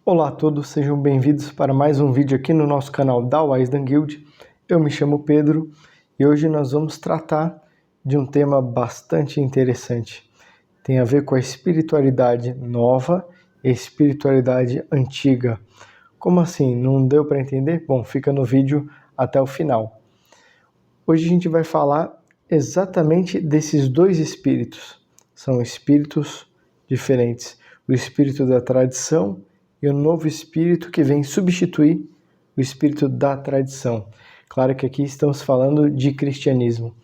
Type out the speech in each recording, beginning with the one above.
Olá a todos, sejam bem-vindos para mais um vídeo aqui no nosso canal da Wisdom Guild. Eu me chamo Pedro e hoje nós vamos tratar de um tema bastante interessante. Tem a ver com a espiritualidade nova e a espiritualidade antiga. Como assim? Não deu para entender? Bom, fica no vídeo até o final. Hoje a gente vai falar exatamente desses dois espíritos. São espíritos diferentes. O espírito da tradição e o novo espírito que vem substituir o espírito da tradição. Claro que aqui estamos falando de cristianismo.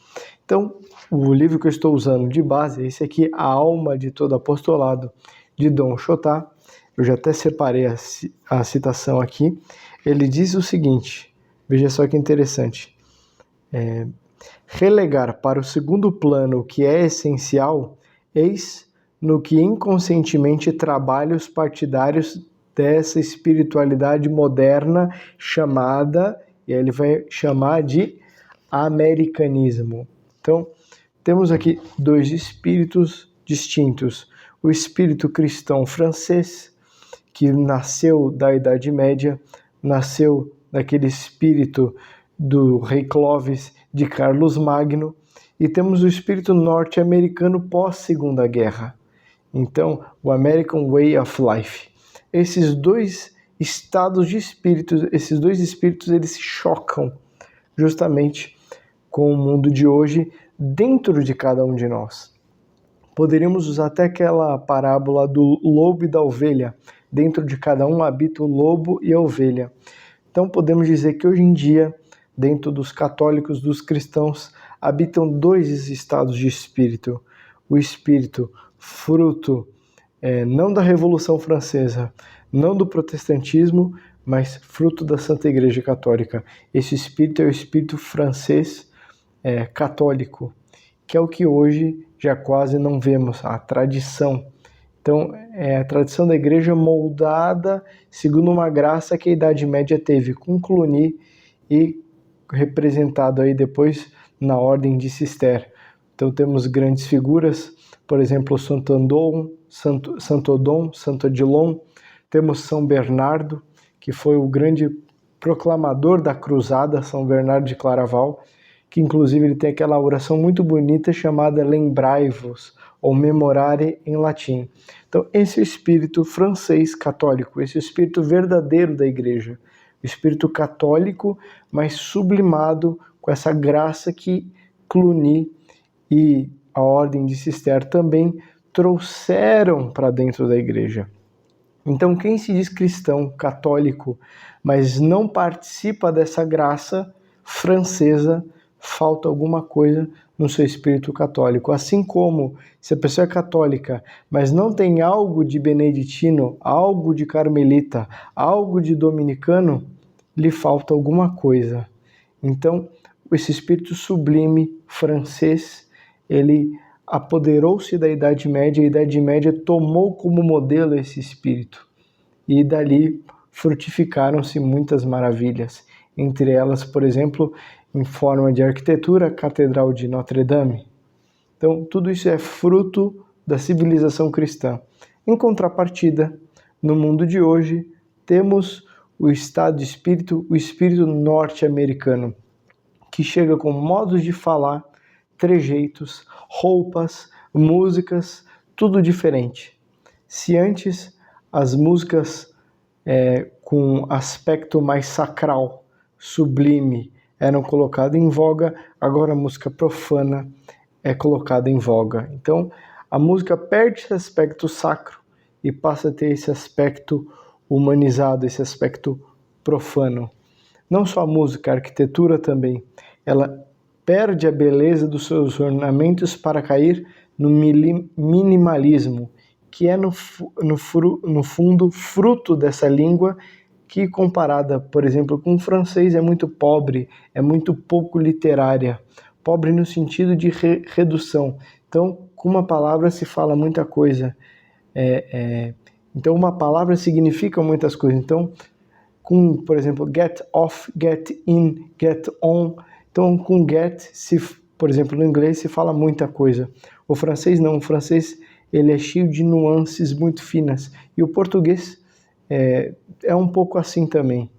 Então, o livro que eu estou usando de base é esse aqui, A Alma de Todo Apostolado, de Don Chotá. Eu já até separei a citação aqui. Ele diz o seguinte, veja só que interessante. Relegar para o segundo plano o que é essencial, eis no que inconscientemente trabalham os partidários dessa espiritualidade moderna chamada, e ele vai chamar de americanismo. Então, temos aqui dois espíritos distintos. O espírito cristão francês, que nasceu da Idade Média, nasceu daquele espírito do rei Clovis, de Carlos Magno, e temos o espírito norte-americano pós-Segunda Guerra. Então, o American Way of Life. Esses dois estados de espíritos, esses dois espíritos, eles se chocam justamente com o mundo de hoje dentro de cada um de nós. Poderíamos usar até aquela parábola do lobo e da ovelha. Dentro de cada um habita o lobo e a ovelha. Então podemos dizer que hoje em dia, dentro dos católicos, dos cristãos, habitam dois estados de espírito. O espírito fruto não da Revolução Francesa, não do protestantismo, mas fruto da Santa Igreja Católica. Esse espírito é o espírito francês católico, que é o que hoje já quase não vemos, a tradição. Então, é a tradição da igreja moldada segundo uma graça que a Idade Média teve com Cluny e representado aí depois na Ordem de Cister. Então, temos grandes figuras, por exemplo, Santo Odom, Santo Odilon, temos São Bernardo, que foi o grande proclamador da cruzada, São Bernardo de Claraval, que inclusive ele tem aquela oração muito bonita chamada Lembrai-vos, ou Memorare em latim. Então, esse é o espírito francês católico, esse é o espírito verdadeiro da igreja, o espírito católico, mas sublimado com essa graça que Cluny e a Ordem de Cister também trouxeram para dentro da igreja. Então, quem se diz cristão, católico, mas não participa dessa graça francesa, falta alguma coisa no seu espírito católico. Assim como, se a pessoa é católica, mas não tem algo de beneditino, algo de carmelita, algo de dominicano, lhe falta alguma coisa. Então, esse espírito sublime francês, ele apoderou-se da Idade Média, a Idade Média tomou como modelo esse espírito. E dali frutificaram-se muitas maravilhas. Entre elas, por exemplo, em forma de arquitetura, a Catedral de Notre Dame. Então, tudo isso é fruto da civilização cristã. Em contrapartida, no mundo de hoje, temos o estado de espírito, o espírito norte-americano, que chega com modos de falar, trejeitos, roupas, músicas, tudo diferente. Se antes as músicas com aspecto mais sacral, sublime, eram colocadas em voga, agora a música profana é colocada em voga. Então, a música perde esse aspecto sacro e passa a ter esse aspecto humanizado, esse aspecto profano. Não só a música, a arquitetura também, ela perde a beleza dos seus ornamentos para cair no minimalismo, que é no fundo fruto dessa língua que comparada, por exemplo, com o francês é muito pobre, é muito pouco literária. Pobre no sentido de redução. Então, com uma palavra se fala muita coisa. Então, uma palavra significa muitas coisas. Então, por exemplo, get off, get in, get on. Então, com get, por exemplo, no inglês se fala muita coisa. O francês não. O francês ele é cheio de nuances muito finas. E o português é um pouco assim também.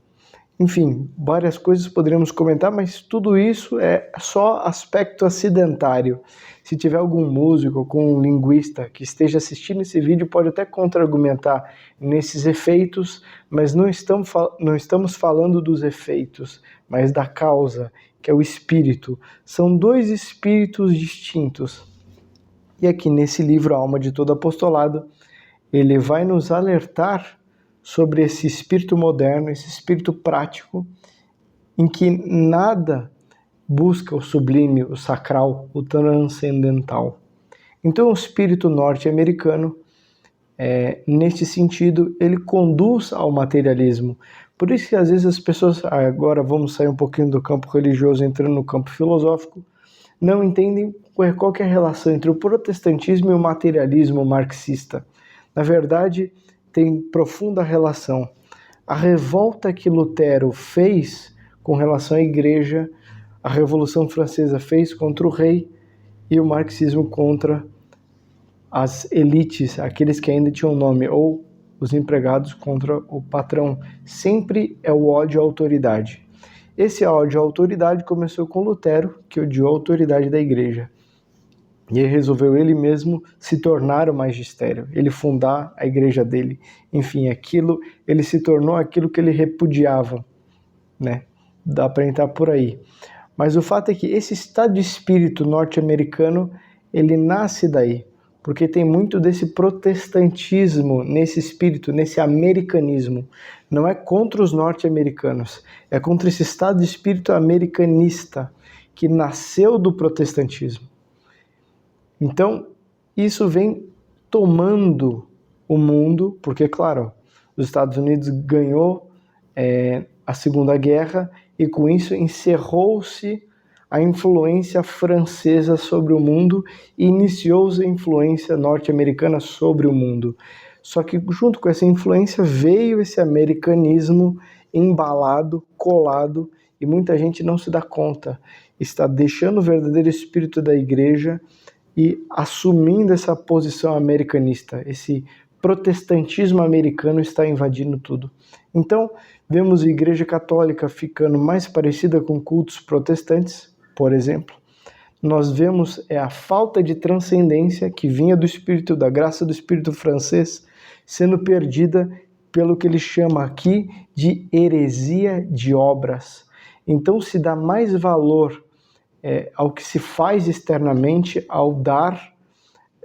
Enfim, várias coisas poderíamos comentar, mas tudo isso é só aspecto acidentário. Se tiver algum músico, algum linguista que esteja assistindo esse vídeo, pode até contra-argumentar nesses efeitos, mas não estamos falando dos efeitos, mas da causa, que é o espírito. São dois espíritos distintos. E aqui nesse livro, A Alma de Todo Apostolado, ele vai nos alertar sobre esse espírito moderno, esse espírito prático, em que nada busca o sublime, o sacral, o transcendental. Então o espírito norte-americano, neste sentido, ele conduz ao materialismo. Por isso que às vezes as pessoas, agora vamos sair um pouquinho do campo religioso, entrando no campo filosófico, não entendem qual que é a relação entre o protestantismo e o materialismo marxista. Na verdade, tem profunda relação. A revolta que Lutero fez com relação à igreja, a Revolução Francesa fez contra o rei e o marxismo contra as elites, aqueles que ainda tinham nome, ou os empregados contra o patrão. Sempre é o ódio à autoridade. Esse ódio à autoridade começou com Lutero, que odiou a autoridade da igreja. E ele resolveu ele mesmo se tornar o magistério, ele fundar a igreja dele. Enfim, ele se tornou aquilo que ele repudiava, né? Dá para entrar por aí. Mas o fato é que esse estado de espírito norte-americano, ele nasce daí, porque tem muito desse protestantismo nesse espírito, nesse americanismo. Não é contra os norte-americanos, é contra esse estado de espírito americanista que nasceu do protestantismo. Então, isso vem tomando o mundo, porque, claro, os Estados Unidos ganhou a Segunda Guerra e com isso encerrou-se a influência francesa sobre o mundo e iniciou-se a influência norte-americana sobre o mundo. Só que junto com essa influência veio esse americanismo embalado, colado, e muita gente não se dá conta. Está deixando o verdadeiro espírito da igreja e assumindo essa posição americanista. Esse protestantismo americano está invadindo tudo. Então, vemos a Igreja Católica ficando mais parecida com cultos protestantes, por exemplo. Nós vemos a falta de transcendência que vinha do espírito, da graça do espírito francês, sendo perdida pelo que ele chama aqui de heresia de obras. Então se dá mais valor ao que se faz externamente, ao dar,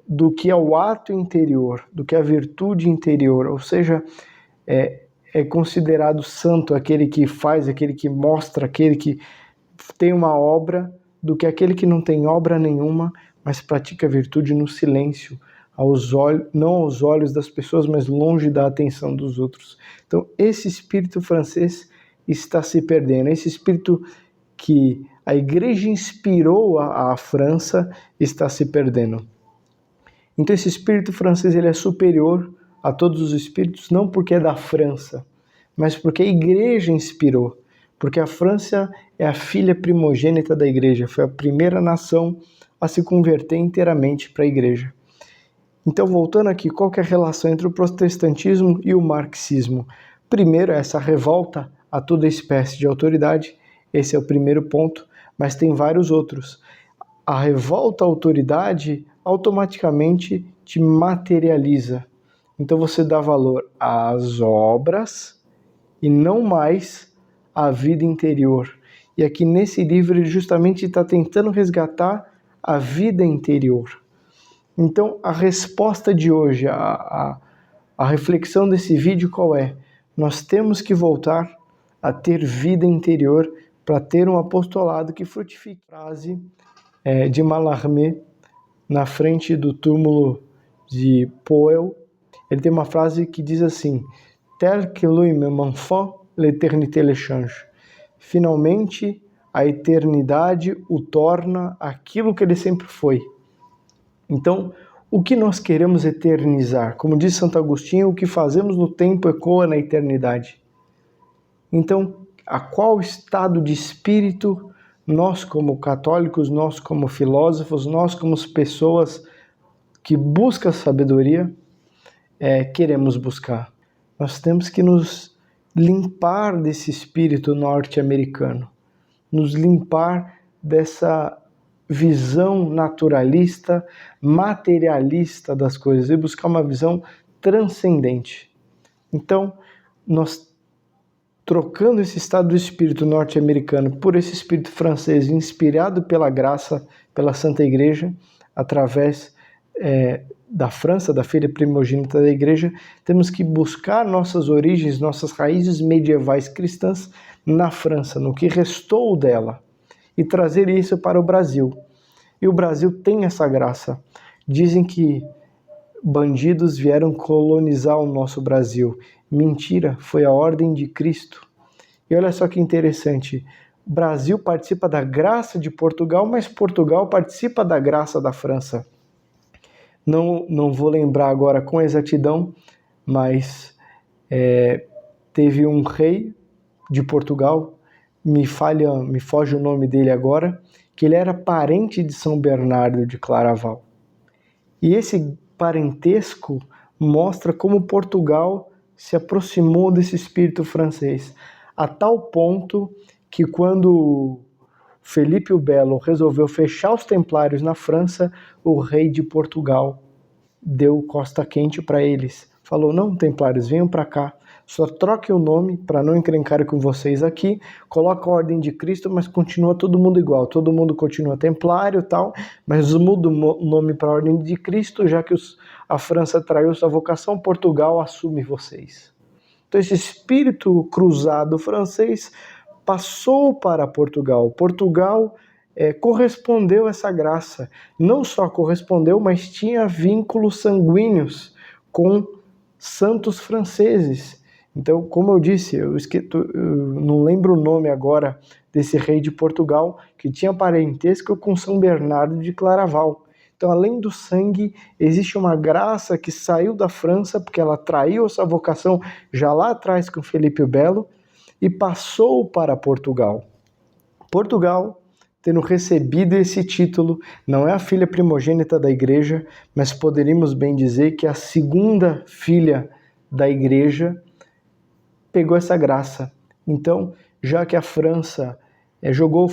do que ao ato interior, do que à virtude interior. Ou seja, é considerado santo aquele que faz, aquele que mostra, aquele que tem uma obra, do que aquele que não tem obra nenhuma, mas pratica a virtude no silêncio, não aos olhos das pessoas, mas longe da atenção dos outros. Então, esse espírito francês está se perdendo. Esse espírito que a igreja inspirou a França está se perdendo. Então esse espírito francês ele é superior a todos os espíritos, não porque é da França, mas porque a igreja inspirou. Porque a França é a filha primogênita da igreja, foi a primeira nação a se converter inteiramente para a igreja. Então, voltando aqui, qual que é a relação entre o protestantismo e o marxismo? Primeiro, essa revolta a toda espécie de autoridade, esse é o primeiro ponto, mas tem vários outros. A revolta à autoridade automaticamente te materializa. Então você dá valor às obras e não mais à vida interior. E aqui nesse livro ele justamente está tentando resgatar a vida interior. Então a resposta de hoje, a reflexão desse vídeo qual é? Nós temos que voltar a ter vida interior para ter um apostolado que frutifique. Frase de Mallarmé na frente do túmulo de Poel, ele tem uma frase que diz assim: Tel que lui même enfant, l'éternité le change. Finalmente, a eternidade o torna aquilo que ele sempre foi. Então, o que nós queremos eternizar? Como diz Santo Agostinho, o que fazemos no tempo ecoa na eternidade. Então, a qual estado de espírito nós como católicos, nós como filósofos, nós como pessoas que buscam sabedoria, queremos buscar? Nós temos que nos limpar desse espírito norte-americano, nos limpar dessa visão naturalista, materialista das coisas e buscar uma visão transcendente. Então, nós trocando esse estado do espírito norte-americano por esse espírito francês, inspirado pela graça, pela Santa Igreja, através da França, da filha primogênita da Igreja, temos que buscar nossas origens, nossas raízes medievais cristãs na França, no que restou dela, e trazer isso para o Brasil. E o Brasil tem essa graça. Dizem que bandidos vieram colonizar o nosso Brasil. Mentira, foi a ordem de Cristo. E olha só que interessante, o Brasil participa da graça de Portugal, mas Portugal participa da graça da França. Não vou lembrar agora com exatidão, mas teve um rei de Portugal, me foge o nome dele agora, que ele era parente de São Bernardo de Claraval. E esse parentesco mostra como Portugal se aproximou desse espírito francês, a tal ponto que quando Felipe o Belo resolveu fechar os templários na França, o rei de Portugal deu costa quente para eles. Falou, não, templários, venham para cá, só troque o nome para não encrencar com vocês aqui, coloca a ordem de Cristo, mas continua todo mundo igual, todo mundo continua templário e tal, mas muda o nome para a ordem de Cristo, já que a França traiu sua vocação, Portugal assume vocês. Então esse espírito cruzado francês passou para Portugal. Portugal correspondeu a essa graça. Não só correspondeu, mas tinha vínculos sanguíneos com santos franceses. Então, como eu disse, eu não lembro o nome agora desse rei de Portugal, que tinha parentesco com São Bernardo de Claraval. Então, além do sangue, existe uma graça que saiu da França, porque ela traiu essa vocação já lá atrás com Felipe o Belo, e passou para Portugal. Portugal, tendo recebido esse título, não é a filha primogênita da Igreja, mas poderíamos bem dizer que a segunda filha da Igreja pegou essa graça. Então, já que a França jogou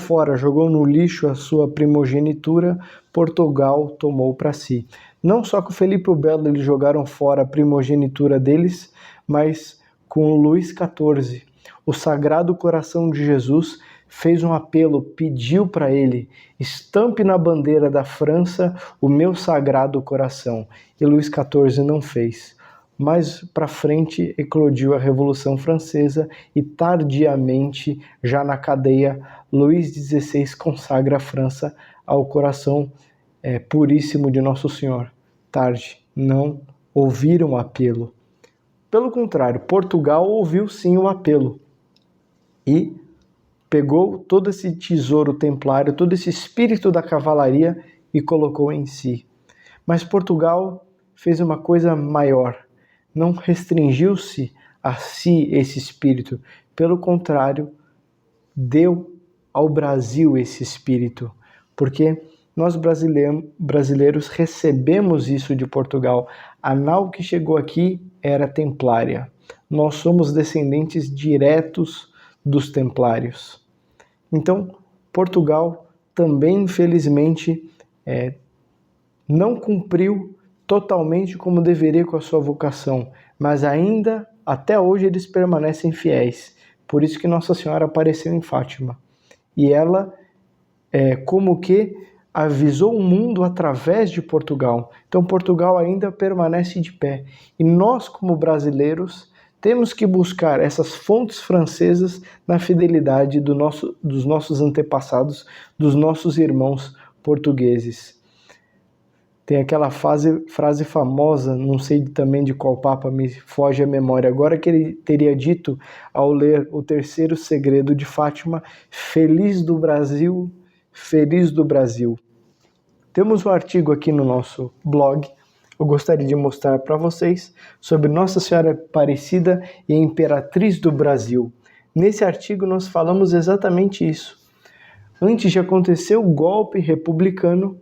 no lixo a sua primogenitura, Portugal tomou para si. Não só com Felipe o Belo eles jogaram fora a primogenitura deles, mas com Luís XIV. O Sagrado Coração de Jesus fez um apelo, pediu para ele, estampe na bandeira da França o meu Sagrado Coração. E Luís XIV não fez. Mais para frente eclodiu a Revolução Francesa e tardiamente, já na cadeia, Luís XVI consagra a França ao coração puríssimo de Nosso Senhor. Tarde, não ouviram o apelo. Pelo contrário, Portugal ouviu sim o apelo e pegou todo esse tesouro templário, todo esse espírito da cavalaria e colocou em si. Mas Portugal fez uma coisa maior. Não restringiu-se a si esse espírito. Pelo contrário, deu ao Brasil esse espírito. Porque nós brasileiros recebemos isso de Portugal. A nau que chegou aqui era templária. Nós somos descendentes diretos dos templários. Então, Portugal também, infelizmente, não cumpriu totalmente como deveria com a sua vocação, mas ainda, até hoje, eles permanecem fiéis. Por isso que Nossa Senhora apareceu em Fátima. E ela, como que avisou o mundo através de Portugal. Então, Portugal ainda permanece de pé. E nós, como brasileiros, temos que buscar essas fontes francesas na fidelidade dos nossos antepassados, dos nossos irmãos portugueses. Tem aquela frase famosa, não sei também de qual papa, me foge a memória agora, que ele teria dito ao ler o terceiro segredo de Fátima: feliz do Brasil, feliz do Brasil. Temos um artigo aqui no nosso blog, eu gostaria de mostrar para vocês, sobre Nossa Senhora Aparecida e Imperatriz do Brasil. Nesse artigo nós falamos exatamente isso. Antes de acontecer o golpe republicano,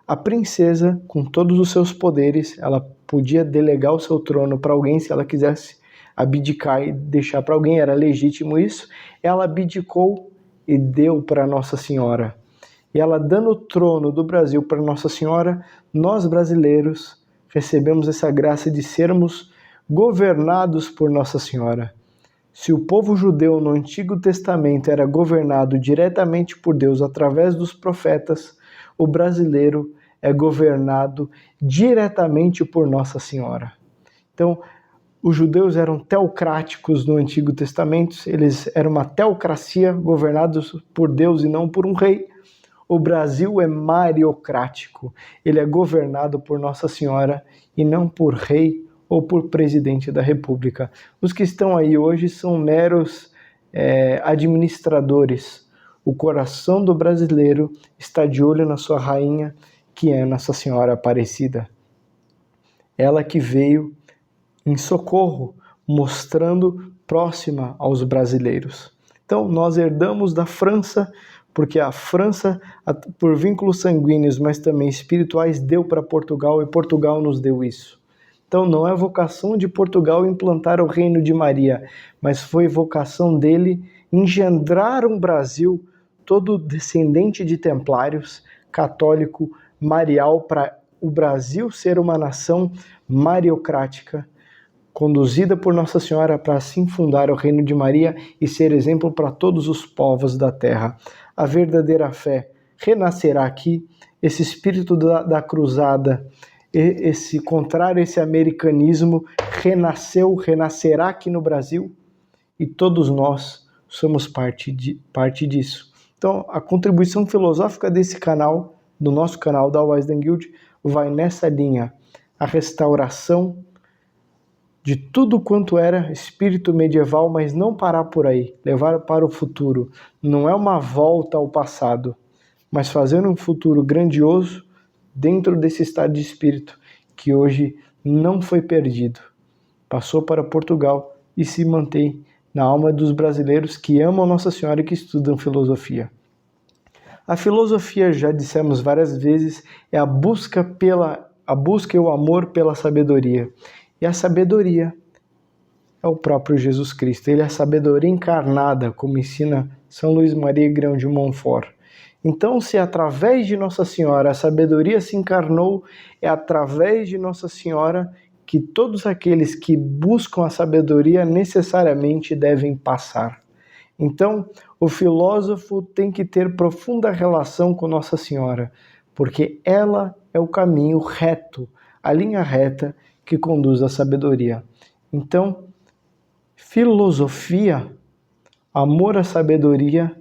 a princesa, com todos os seus poderes, ela podia delegar o seu trono para alguém se ela quisesse. abdicar e deixar para alguém, era legítimo isso. Ela abdicou e deu para Nossa Senhora. E ela dando o trono do Brasil para Nossa Senhora, nós brasileiros recebemos essa graça de sermos governados por Nossa Senhora. Se o povo judeu no Antigo Testamento era governado diretamente por Deus através dos profetas, o brasileiro é governado diretamente por Nossa Senhora. Então, os judeus eram teocráticos no Antigo Testamento, eles eram uma teocracia governados por Deus e não por um rei. O Brasil é mariocrático, ele é governado por Nossa Senhora e não por rei ou por presidente da República. Os que estão aí hoje são meros administradores. O coração do brasileiro está de olho na sua rainha, que é Nossa Senhora Aparecida. Ela que veio em socorro, mostrando próxima aos brasileiros. Então, nós herdamos da França, porque a França, por vínculos sanguíneos, mas também espirituais, deu para Portugal e Portugal nos deu isso. Então, não é vocação de Portugal implantar o reino de Maria, mas foi vocação dele engendrar um Brasil todo descendente de templários, católico, marial, para o Brasil ser uma nação mariocrática, conduzida por Nossa Senhora para assim fundar o reino de Maria e ser exemplo para todos os povos da terra. A verdadeira fé renascerá aqui, esse espírito da cruzada, esse contrário, esse americanismo renascerá aqui no Brasil e todos nós somos parte disso. Então, a contribuição filosófica desse canal, do nosso canal da Wisdom Guild, vai nessa linha, a restauração de tudo quanto era espírito medieval, mas não parar por aí, levar para o futuro. Não é uma volta ao passado, mas fazer um futuro grandioso dentro desse estado de espírito que hoje não foi perdido. Passou para Portugal e se mantém na alma dos brasileiros que amam Nossa Senhora e que estudam filosofia. A filosofia, já dissemos várias vezes, é a busca e o amor pela sabedoria. E a sabedoria é o próprio Jesus Cristo. Ele é a sabedoria encarnada, como ensina São Luís Maria Grão de Montfort. Então, se através de Nossa Senhora a sabedoria se encarnou, é através de Nossa Senhora que todos aqueles que buscam a sabedoria necessariamente devem passar. Então, o filósofo tem que ter profunda relação com Nossa Senhora, porque ela é o caminho reto, a linha reta que conduz à sabedoria. Então, filosofia, amor à sabedoria,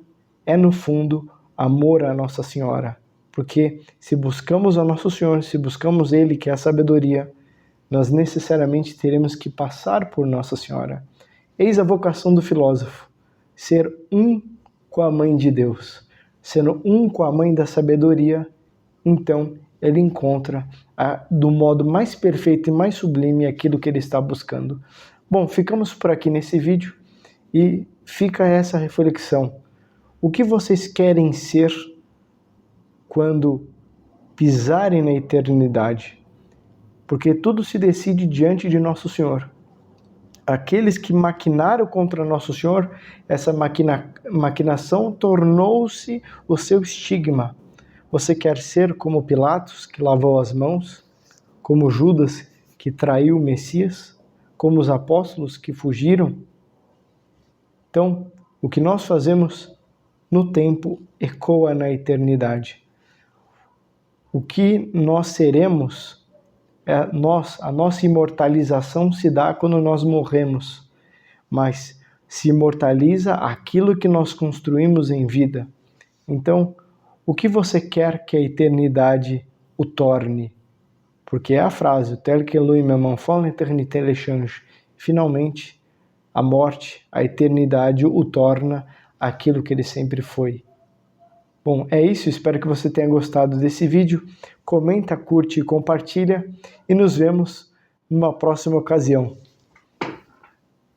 é no fundo amor a Nossa Senhora, porque se buscamos a Nosso Senhor, se buscamos Ele, que é a sabedoria, nós necessariamente teremos que passar por Nossa Senhora. Eis a vocação do filósofo, ser um com a Mãe de Deus. Sendo um com a Mãe da sabedoria, então ele encontra do modo mais perfeito e mais sublime aquilo que ele está buscando. Bom, ficamos por aqui nesse vídeo e fica essa reflexão. O que vocês querem ser quando pisarem na eternidade? Porque tudo se decide diante de Nosso Senhor. Aqueles que maquinaram contra Nosso Senhor, essa maquinação tornou-se o seu estigma. Você quer ser como Pilatos, que lavou as mãos? Como Judas, que traiu o Messias? Como os apóstolos que fugiram? Então, o que nós fazemos no tempo ecoa na eternidade. O que nós seremos, a nossa imortalização se dá quando nós morremos, mas se imortaliza aquilo que nós construímos em vida. Então, o que você quer que a eternidade o torne? Porque é a frase, tel que lui me m'enfant l'éternité le change. Finalmente, a morte, a eternidade o torna aquilo que ele sempre foi. Bom, é isso, espero que você tenha gostado desse vídeo. Comenta, curte e compartilha e nos vemos numa próxima ocasião.